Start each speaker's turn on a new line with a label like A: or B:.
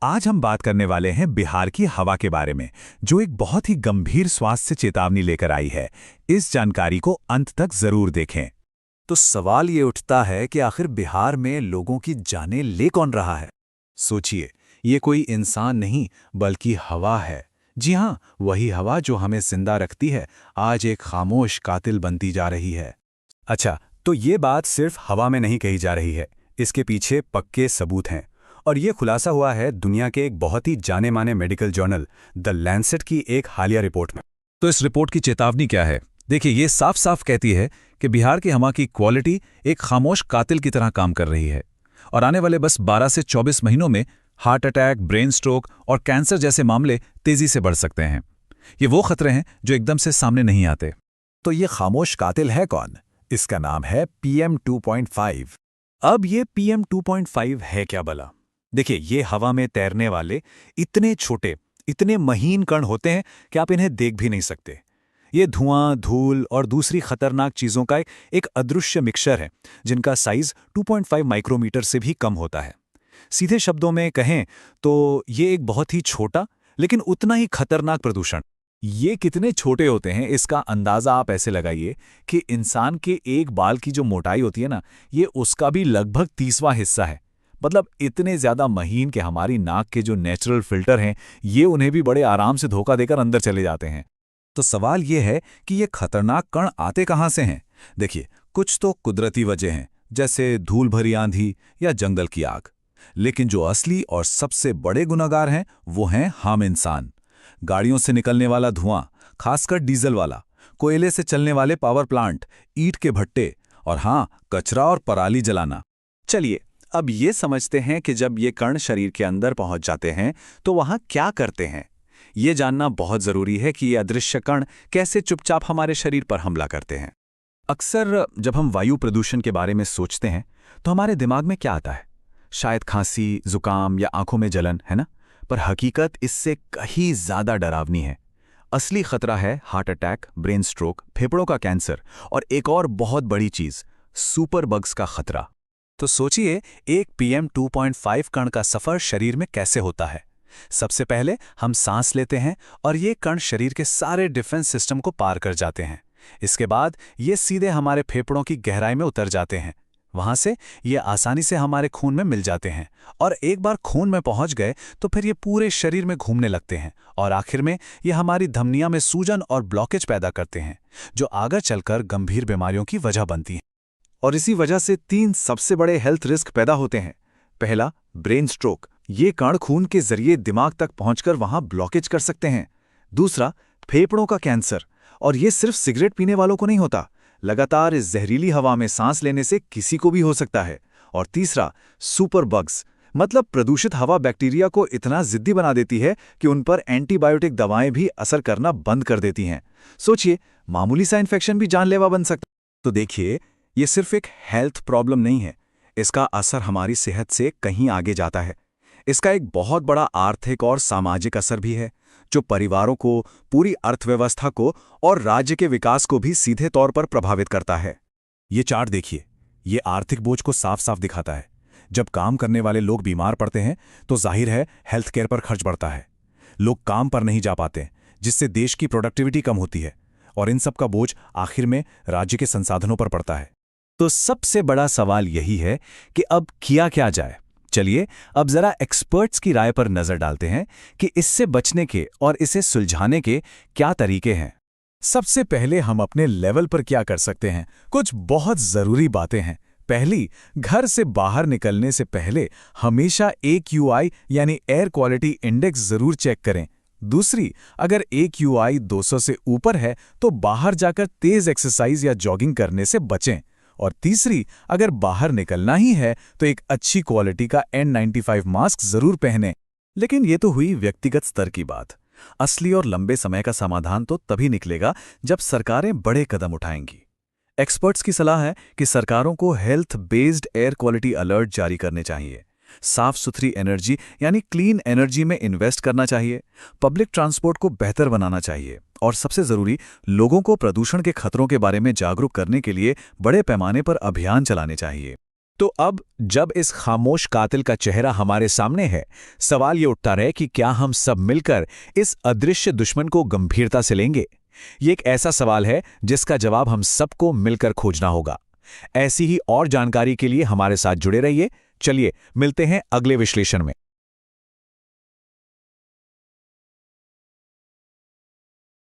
A: आज हम बात करने वाले हैं बिहार की हवा के बारे में, जो एक बहुत ही गंभीर स्वास्थ्य चेतावनी लेकर आई है। इस जानकारी को अंत तक जरूर देखें।
B: तो सवाल ये उठता है कि आखिर बिहार में लोगों की जानें ले कौन रहा है। सोचिए, ये कोई इंसान नहीं बल्कि हवा है। जी हाँ, वही हवा जो हमें जिंदा रखती है, आज एक खामोश कातिल बनती जा रही है।
C: अच्छा, तो ये बात सिर्फ हवा में नहीं कही जा रही है, इसके पीछे पक्के सबूत हैं। और ये खुलासा हुआ है दुनिया के एक बहुत ही जाने माने मेडिकल जर्नल द लैंसेट की एक हालिया रिपोर्ट में।
D: तो इस रिपोर्ट की चेतावनी क्या है? देखिए, ये साफ साफ कहती है कि बिहार की हवा की क्वालिटी एक खामोश कातिल की तरह काम कर रही है और आने वाले बस 12 से 24 महीनों में हार्ट अटैक, ब्रेन स्ट्रोक और कैंसर जैसे मामले तेजी से बढ़ सकते हैं। ये वो खतरे हैं जो एकदम से सामने नहीं आते।
B: तो ये खामोश कातिल है कौन? इसका नाम है PM 2.5। अब ये PM 2.5 है क्या भला? देखिए, ये हवा में तैरने वाले इतने छोटे, इतने महीन कण होते हैं कि आप इन्हें देख भी नहीं सकते। ये धुआं, धूल और दूसरी खतरनाक चीजों का एक अदृश्य मिक्सचर है, जिनका साइज 2.5 माइक्रोमीटर से भी कम होता है। सीधे शब्दों में कहें तो ये एक बहुत ही छोटा लेकिन उतना ही खतरनाक प्रदूषण। ये कितने छोटे होते हैं, इसका अंदाजा आप ऐसे लगाइए कि इंसान के एक बाल की जो मोटाई होती है ना, ये उसका भी लगभग 30वां हिस्सा है। मतलब इतने ज्यादा महीन कि हमारी नाक के जो नेचुरल फिल्टर हैं, ये उन्हें भी बड़े आराम से धोखा देकर अंदर चले जाते हैं।
C: तो सवाल ये है कि ये खतरनाक कण आते कहाँ से हैं? देखिए, कुछ तो कुदरती वजह हैं, जैसे धूल भरी आंधी या जंगल की आग। लेकिन जो असली और सबसे बड़े गुनहगार हैं, वो हैं हम इंसान। गाड़ियों से निकलने वाला धुआं, खासकर डीजल वाला, कोयले से चलने वाले पावर प्लांट, ईंट के भट्टे और हाँ, कचरा और पराली जलाना।
B: चलिए, अब ये समझते हैं कि जब ये कण शरीर के अंदर पहुंच जाते हैं तो वहां क्या करते हैं। ये जानना बहुत जरूरी है कि ये अदृश्य कण कैसे चुपचाप हमारे शरीर पर हमला करते हैं।
C: अक्सर जब हम वायु प्रदूषण के बारे में सोचते हैं तो हमारे दिमाग में क्या आता है? शायद खांसी, जुकाम या आंखों में जलन, है ना? पर हकीकत इससे कहीं ज्यादा डरावनी है। असली खतरा है हार्ट अटैक, ब्रेन स्ट्रोक, फेफड़ों का कैंसर और एक और बहुत बड़ी चीज, सुपर बग्स का खतरा।
B: तो सोचिए, एक PM 2.5 कण का सफर शरीर में कैसे होता है। सबसे पहले हम सांस लेते हैं और ये कण शरीर के सारे डिफेंस सिस्टम को पार कर जाते हैं। इसके बाद ये सीधे हमारे फेफड़ों की गहराई में उतर जाते हैं। वहां से ये आसानी से हमारे खून में मिल जाते हैं और एक बार खून में पहुंच गए तो फिर ये पूरे शरीर में घूमने लगते हैं और आखिर में ये हमारी धमनियों में सूजन और ब्लॉकेज पैदा करते हैं, जो आगे चलकर गंभीर बीमारियों की वजह बनती हैं। और इसी वजह से 3 सबसे बड़े हेल्थ रिस्क पैदा होते हैं। पहला, ब्रेन स्ट्रोक। ये कण खून के जरिए दिमाग तक पहुंचकर वहां ब्लॉकेज कर सकते हैं। दूसरा, फेफड़ों का कैंसर, और ये सिर्फ सिगरेट पीने वालों को नहीं होता, लगातार इस जहरीली हवा में सांस लेने से किसी को भी हो सकता है। और तीसरा, सुपर बग्स, मतलब प्रदूषित हवा बैक्टीरिया को इतना जिद्दी बना देती है कि उन पर एंटीबायोटिक दवाएं भी असर करना बंद कर देती हैं। सोचिए, मामूली सा इन्फेक्शन भी जानलेवा बन सकता है।
C: तो देखिए, ये सिर्फ एक हेल्थ प्रॉब्लम नहीं है, इसका असर हमारी सेहत से कहीं आगे जाता है। इसका एक बहुत बड़ा आर्थिक और सामाजिक असर भी है, जो परिवारों को, पूरी अर्थव्यवस्था को और राज्य के विकास को भी सीधे तौर पर प्रभावित करता है। ये चार्ट देखिए, ये आर्थिक बोझ को साफ साफ दिखाता है। जब काम करने वाले लोग बीमार पड़ते हैं तो जाहिर है हेल्थ केयर पर खर्च बढ़ता है। लोग काम पर नहीं जा पाते, जिससे देश की प्रोडक्टिविटी कम होती है और इन सब का बोझ आखिर में राज्य के संसाधनों पर पड़ता है।
B: तो सबसे बड़ा सवाल यही है कि अब किया क्या जाए। चलिए, अब जरा एक्सपर्ट्स की राय पर नजर डालते हैं कि इससे बचने के और इसे सुलझाने के क्या तरीके हैं। सबसे पहले हम अपने लेवल पर क्या कर सकते हैं, कुछ बहुत जरूरी बातें हैं। पहली, घर से बाहर निकलने से पहले हमेशा AQI यानी एयर क्वालिटी इंडेक्स जरूर चेक करें। दूसरी, अगर AQI 200 से ऊपर है तो बाहर जाकर तेज एक्सरसाइज या जॉगिंग करने से बचें। और तीसरी, अगर बाहर निकलना ही है तो एक अच्छी क्वालिटी का N95 मास्क जरूर पहनें। लेकिन ये तो हुई व्यक्तिगत स्तर की बात। असली और लंबे समय का समाधान तो तभी निकलेगा जब सरकारें बड़े कदम उठाएंगी। एक्सपर्ट्स की सलाह है कि सरकारों को health based air quality alert जारी करने चाहिए, साफ सुथरी एनर्जी यानी क्लीन एनर्जी में इन्वेस्ट करना चाहिए, पब्लिक ट्रांसपोर्ट को बेहतर बनाना चाहिए और सबसे जरूरी, लोगों को प्रदूषण के खतरों के बारे में जागरूक करने के लिए बड़े पैमाने पर अभियान चलाने चाहिए।
D: तो अब जब इस खामोश कातिल का चेहरा हमारे सामने है, सवाल ये उठता रहे कि क्या हम सब मिलकर इस अदृश्य दुश्मन को गंभीरता से लेंगे? ये एक ऐसा सवाल है जिसका जवाब हम सबको मिलकर खोजना होगा। ऐसी ही और जानकारी के लिए हमारे साथ जुड़े रहिए। चलिए मिलते हैं अगले विश्लेषण में।